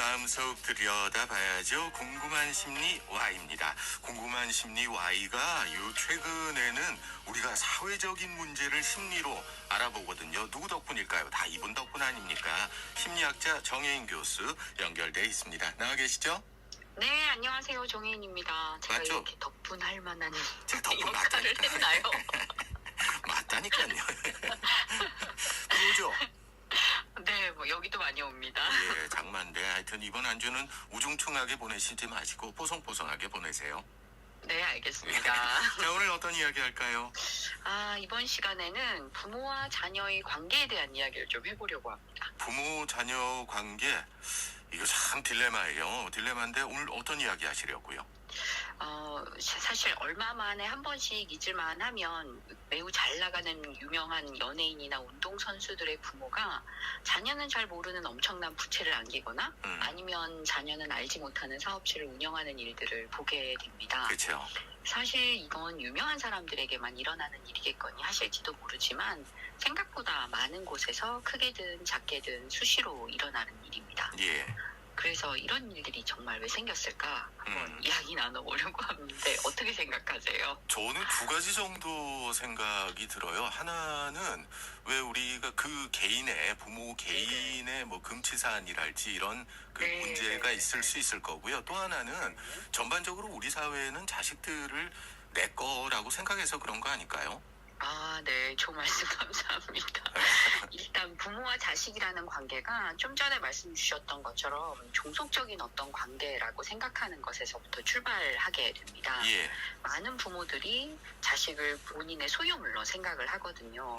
마음속 들여다봐야죠. 궁금한 심리 Y입니다. 궁금한 심리 Y가 최근에는 우리가 사회적인 문제를 심리로 알아보거든요. 누구 덕분일까요? 다 이분 덕분 아닙니까? 심리학자 정혜인 교수 연결돼 있습니다. 나와 계시죠? 네, 안녕하세요. 정혜인입니다. 제가 맞죠? 이렇게 덕분할 만한 제 덕분 역할을 맞다니까. 했나요? 맞다니까요. 그러죠? 네, 뭐 여기도 많이 옵니다. 예, 장만데 하여튼 이번 한 주는 우중충하게 보내시지 마시고 뽀송뽀송하게 보내세요. 네, 알겠습니다. 자, 오늘 어떤 이야기 할까요? 이번 시간에는 부모와 자녀의 관계에 대한 이야기를 좀 해보려고 합니다. 부모 자녀 관계, 이거 참 딜레마예요. 딜레마인데 오늘 어떤 이야기 하시려고요? 사실 얼마 만에 한 번씩 잊을만 하면 매우 잘 나가는 유명한 연예인이나 운동선수들의 부모가 자녀는 잘 모르는 엄청난 부채를 안기거나 아니면 자녀는 알지 못하는 사업체를 운영하는 일들을 보게 됩니다. 그렇죠. 사실 이건 유명한 사람들에게만 일어나는 일이겠거니 하실지도 모르지만 생각보다 많은 곳에서 크게든 작게든 수시로 일어나는 일입니다. 예. 그래서 이런 일들이 정말 왜 생겼을까 한번 이야기 나눠보려고 하는데 어떻게 생각하세요? 저는 두 가지 정도 생각이 들어요. 하나는 왜 우리가 그 개인의 부모 개인의 뭐 금치사안이랄지 이런 그 네, 문제가 네, 있을 네. 수 있을 거고요. 또 하나는 전반적으로 우리 사회는 자식들을 내 거라고 생각해서 그런 거 아닐까요? 네, 좋은 말씀 감사합니다. 일단 부모와 자식이라는 관계가 좀 전에 말씀 주셨던 것처럼 종속적인 어떤 관계라고 생각하는 것에서부터 출발하게 됩니다. 예. 많은 부모들이 자식을 본인의 소유물로 생각을 하거든요.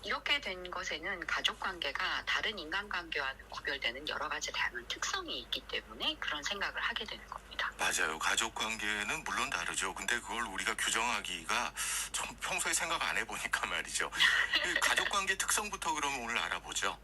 이렇게 된 것에는 가족관계가 다른 인간관계와는 구별되는 여러 가지 다양한 특성이 있기 때문에 그런 생각을 하게 되는 겁니다. 맞아요. 가족 관계는 물론 다르죠. 근데 그걸 우리가 규정하기가 좀 평소에 생각 안 해보니까 말이죠. 그 가족 관계 특성부터 그러면 오늘 알아보죠.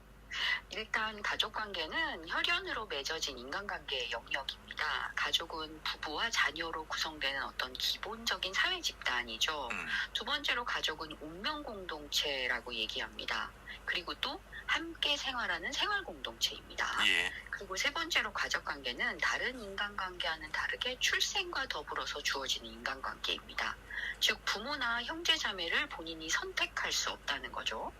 일단 가족관계는 혈연으로 맺어진 인간관계의 영역입니다. 가족은 부부와 자녀로 구성되는 어떤 기본적인 사회 집단이죠. 두 번째로 가족은 운명공동체라고 얘기합니다. 그리고 또 함께 생활하는 생활공동체입니다. 예. 그리고 세 번째로 가족관계는 다른 인간관계와는 다르게 출생과 더불어서 주어지는 인간관계입니다. 즉 부모나 형제자매를 본인이 선택할 수 없다는 거죠.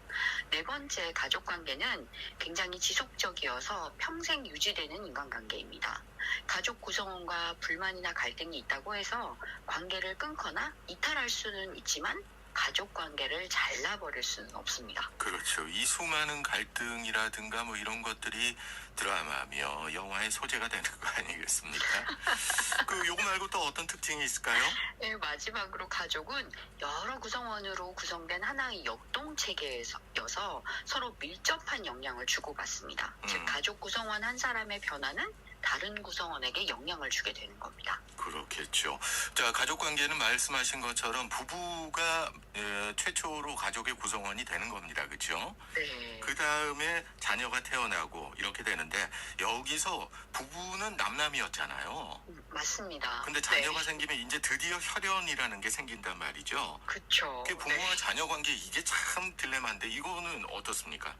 네 번째 가족관계는 굉장히 지속적이어서 평생 유지되는 인간관계입니다. 가족 구성원과 불만이나 갈등이 있다고 해서 관계를 끊거나 이탈할 수는 있지만 가족 관계를 잘라버릴 수는 없습니다. 그렇죠. 이 수많은 갈등이라든가 뭐 이런 것들이 드라마며 영화의 소재가 되는 거 아니겠습니까? 요거 말고 또 어떤 특징이 있을까요? 네, 마지막으로 가족은 여러 구성원으로 구성된 하나의 역동체계여서 서로 밀접한 영향을 주고받습니다. 즉 가족 구성원 한 사람의 변화는 다른 구성원에게 영향을 주게 되는 겁니다. 그렇겠죠. 자, 가족 관계는 말씀하신 것처럼 부부가 최초로 가족의 구성원이 되는 겁니다. 그렇죠? 네. 그 다음에 자녀가 태어나고 이렇게 되는데 여기서 부부는 남남이었잖아요. 맞습니다. 근데 자녀가 네. 생기면 이제 드디어 혈연이라는 게 생긴단 말이죠. 그쵸. 그 부모와 네. 자녀 관계 이게 참 딜레마인데 이거는 어떻습니까?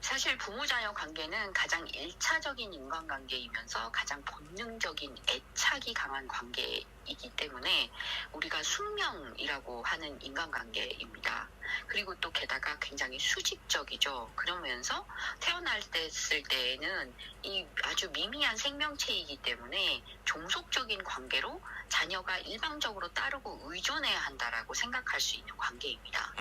사실 부모-자녀 관계는 가장 1차적인 인간관계이면서 가장 본능적인 애착이 강한 관계이기 때문에 우리가 숙명이라고 하는 인간관계입니다. 그리고 또 게다가 굉장히 수직적이죠. 그러면서 태어났을 때에는 이 아주 미미한 생명체이기 때문에 종속적인 관계로 자녀가 일방적으로 따르고 의존해야 한다라고 생각할 수 있는 관계입니다.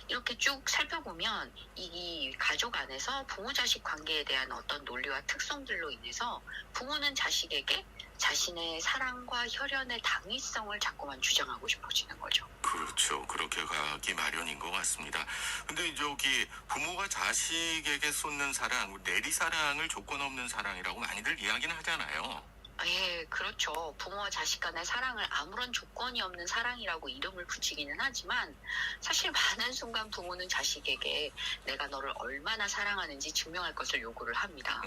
이렇게 쭉 살펴보면 이 가족 안에서 부모-자식 관계에 대한 어떤 논리와 특성들로 인해서 부모는 자식에게 자신의 사랑과 혈연의 당위성을 자꾸만 주장하고 싶어지는 거죠. 그렇죠. 그렇게 가기 마련인 것 같습니다. 근데 저기 부모가 자식에게 쏟는 사랑, 내리사랑을 조건 없는 사랑이라고 많이들 이야기는 하잖아요. 예, 그렇죠. 부모와 자식 간의 사랑을 아무런 조건이 없는 사랑이라고 이름을 붙이기는 하지만 사실 많은 순간 부모는 자식에게 내가 너를 얼마나 사랑하는지 증명할 것을 요구를 합니다.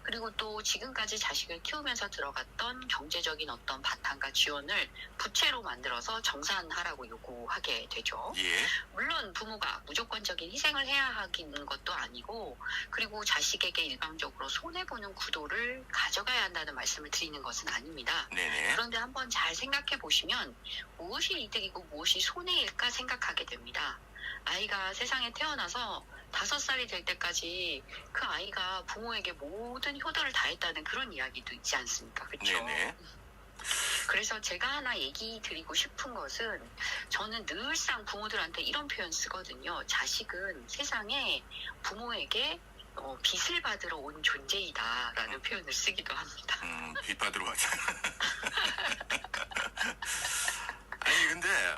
그리고 또 지금까지 자식을 키우면서 들어갔던 경제적인 어떤 바탕과 지원을 부채로 만들어서 정산하라고 요구하게 되죠. 예. 물론 부모가 무조건적인 희생을 해야 하는 것도 아니고, 그리고 자식에게 일방적으로 손해보는 구도를 가져가야 한다는 말씀을 드리는 것은 아닙니다. 네네. 그런데 한번 잘 생각해 보시면 무엇이 이득이고 무엇이 손해일까 생각하게 됩니다. 아이가 세상에 태어나서 5살이 될 때까지 그 아이가 부모에게 모든 효도를 다했다는 그런 이야기도 있지 않습니까? 그렇죠? 네네. 그래서 제가 하나 얘기 드리고 싶은 것은, 저는 늘상 부모들한테 이런 표현 쓰거든요. 자식은 세상에 부모에게 빚을 받으러 온 존재이다라는 표현을 쓰기도 합니다. 빚 받으러 왔죠. 아니 근데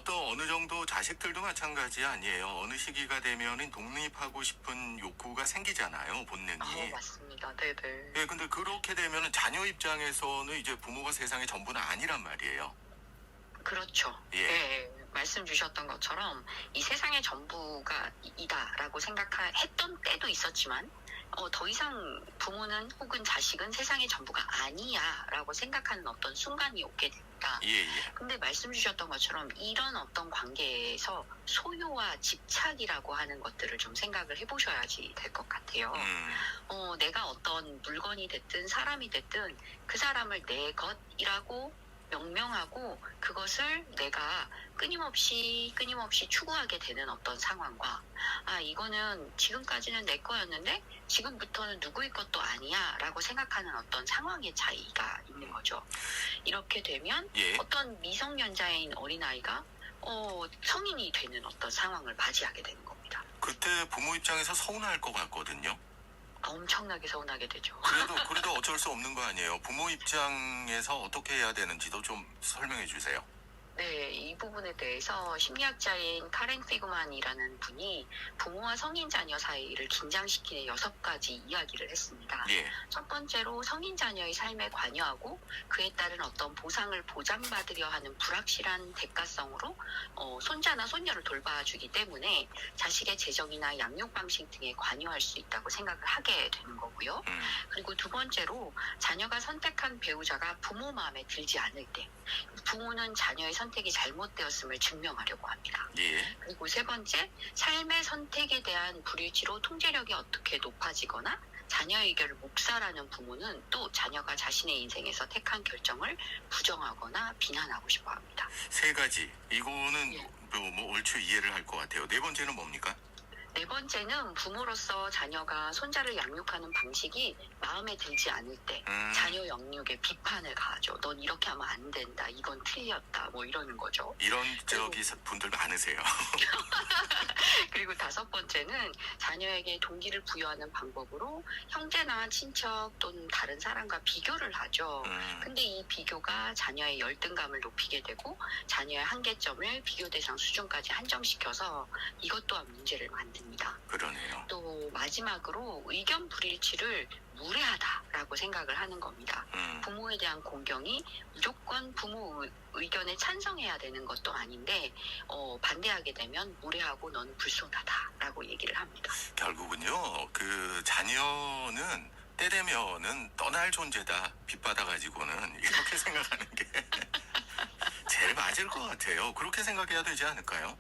어느 정도 자식들도 마찬가지 아니에요. 어느 시기가 되면은 독립하고 싶은 욕구가 생기잖아요, 본능이. 맞습니다. 네네. 예, 근데 그렇게 되면은 자녀 입장에서는 이제 부모가 세상의 전부는 아니란 말이에요. 그렇죠. 예. 네, 말씀 주셨던 것처럼 이 세상의 전부가 이다라고 생각했던 때도 있었지만, 더 이상 부모는 혹은 자식은 세상의 전부가 아니야라고 생각하는 어떤 순간이 오게 됩니다. 예, 예. 근데 말씀 주셨던 것처럼 이런 어떤 관계에서 소유와 집착이라고 하는 것들을 좀 생각을 해보셔야지 될 것 같아요. 내가 어떤 물건이 됐든 사람이 됐든 그 사람을 내 것이라고 명명하고 그것을 내가 끊임없이 추구하게 되는 어떤 상황과, 이거는 지금까지는 내 거였는데 지금부터는 누구의 것도 아니야 라고 생각하는 어떤 상황의 차이가 있는 거죠. 이렇게 되면 예. 어떤 미성년자인 어린아이가 성인이 되는 어떤 상황을 맞이하게 되는 겁니다. 그때 부모 입장에서 서운할 것 같거든요. 엄청나게 서운하게 되죠. 그래도 어쩔 수 없는 거 아니에요. 부모 입장에서 어떻게 해야 되는지도 좀 설명해 주세요. 네, 이 부분에 대해서 심리학자인 카렌 피그만이라는 분이 부모와 성인 자녀 사이를 긴장시키는 6가지 이야기를 했습니다. 예. 첫 번째로 성인 자녀의 삶에 관여하고 그에 따른 어떤 보상을 보장받으려 하는 불확실한 대가성으로 손자나 손녀를 돌봐주기 때문에 자식의 재정이나 양육 방식 등에 관여할 수 있다고 생각을 하게 되는 거고요. 그리고 두 번째로 자녀가 선택한 배우자가 부모 마음에 들지 않을 때 부모는 자녀의 선택이 잘못되었음을 증명하려고 합니다. 예. 그리고 세 번째, 삶의 선택에 대한 불일치로 통제력이 어떻게 높아지거나 자녀의 의견을 묵살하는 부모는 또 자녀가 자신의 인생에서 택한 결정을 부정하거나 비난하고 싶어 합니다. 3가지. 이거는 예. 뭐 얼추 이해를 할 것 같아요. 4번째는 뭡니까? 네 번째는 부모로서 자녀가 손자를 양육하는 방식이 마음에 들지 않을 때 자녀 영육에 비판을 가하죠. 넌 이렇게 하면 안 된다. 이건 틀렸다. 뭐 이러는 거죠. 이런 분들 많으세요. 그리고 5번째는 자녀에게 동기를 부여하는 방법으로 형제나 친척 또는 다른 사람과 비교를 하죠. 근데 이 비교가 자녀의 열등감을 높이게 되고 자녀의 한계점을 비교 대상 수준까지 한정시켜서 이것 또한 문제를 만듭니다. 그러네요. 또 마지막으로 의견 불일치를 무례하다라고 생각을 하는 겁니다. 부모에 대한 공경이 무조건 부모 의견에 찬성해야 되는 것도 아닌데 반대하게 되면 무례하고 너는 불손하다라고 얘기를 합니다. 결국은요, 그 자녀는 때 되면은 떠날 존재다. 빚 받아가지고는 이렇게 생각하는 게 제일 맞을 것 같아요. 그렇게 생각해야 되지 않을까요?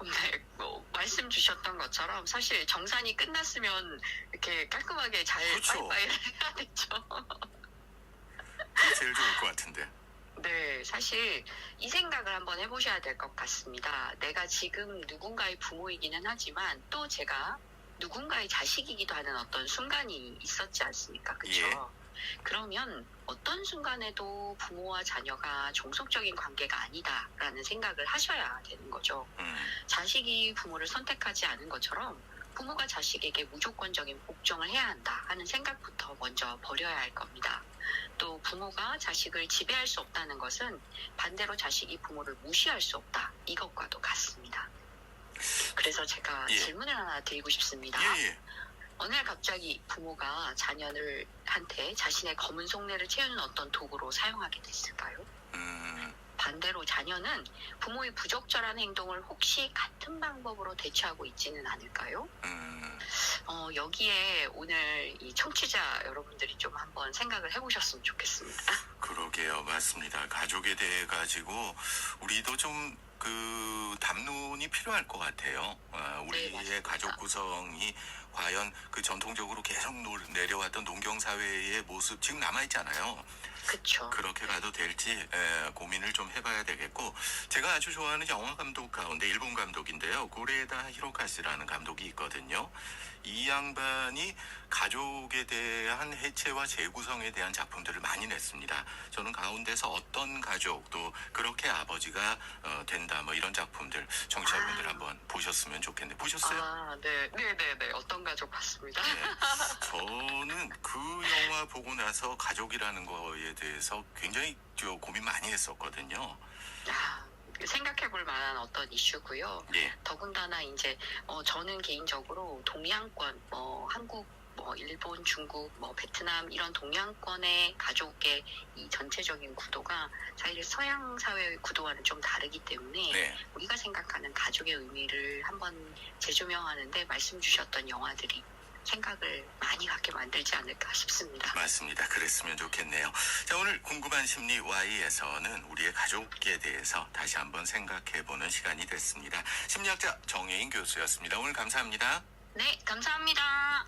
네, 말씀 주셨던 것처럼 사실 정산이 끝났으면 이렇게 깔끔하게 잘 그렇죠. 빠이빠이를 해야 되죠. 그게 제일 좋을 것 같은데. 네, 사실 이 생각을 한번 해보셔야 될 것 같습니다. 내가 지금 누군가의 부모이기는 하지만 또 제가 누군가의 자식이기도 하는 어떤 순간이 있었지 않습니까? 그렇죠? 예. 그러면 어떤 순간에도 부모와 자녀가 종속적인 관계가 아니다라는 생각을 하셔야 되는 거죠. 자식이 부모를 선택하지 않은 것처럼 부모가 자식에게 무조건적인 복종을 해야 한다 하는 생각부터 먼저 버려야 할 겁니다. 또 부모가 자식을 지배할 수 없다는 것은 반대로 자식이 부모를 무시할 수 없다, 이것과도 같습니다. 그래서 제가 예. 질문을 하나 드리고 싶습니다. 예. 어느 날 갑자기 부모가 자녀들한테 자신의 검은 속내를 채우는 어떤 도구로 사용하게 됐을까요? 반대로 자녀는 부모의 부적절한 행동을 혹시 같은 방법으로 대처하고 있지는 않을까요? 여기에 오늘 이 청취자 여러분들이 좀 한번 생각을 해보셨으면 좋겠습니다. 그러게요. 맞습니다. 가족에 대해 가지고 우리도 좀 담론이 필요할 것 같아요. 우리의 맞습니다. 가족 구성이 과연 그 전통적으로 계속 내려왔던 농경 사회의 모습 지금 남아 있잖아요. 그쵸. 그렇게 가도 될지 고민을 좀 해봐야 되겠고, 제가 아주 좋아하는 영화 감독 가운데 일본 감독인데요. 고레다 히로카시라는 감독이 있거든요. 이 양반이 가족에 대한 해체와 재구성에 대한 작품들을 많이 냈습니다. 저는 가운데서 어떤 가족도 그렇게 아버지가 된다, 뭐 이런 작품들 청취자분들 한번 보셨으면 좋겠는데 보셨어요? 네네네. 어떤 가족 봤습니다. 네. 저는 그 영화 보고 나서 가족이라는 거에 대해서 굉장히 고민 많이 했었거든요. 생각해볼 만한 어떤 이슈고요. 예. 더군다나 이제 저는 개인적으로 동양권, 한국, 일본, 중국, 베트남 이런 동양권의 가족의 이 전체적인 구도가 사실 서양 사회의 구도와는 좀 다르기 때문에 네. 우리가 생각하는 가족의 의미를 한번 재조명하는데 말씀 주셨던 영화들이 생각을 많이 갖게 만들지 않을까 싶습니다. 맞습니다. 그랬으면 좋겠네요. 자, 오늘 궁금한 심리 Y에서는 우리의 가족에 대해서 다시 한번 생각해보는 시간이 됐습니다. 심리학자 정혜인 교수였습니다. 오늘 감사합니다. 네, 감사합니다.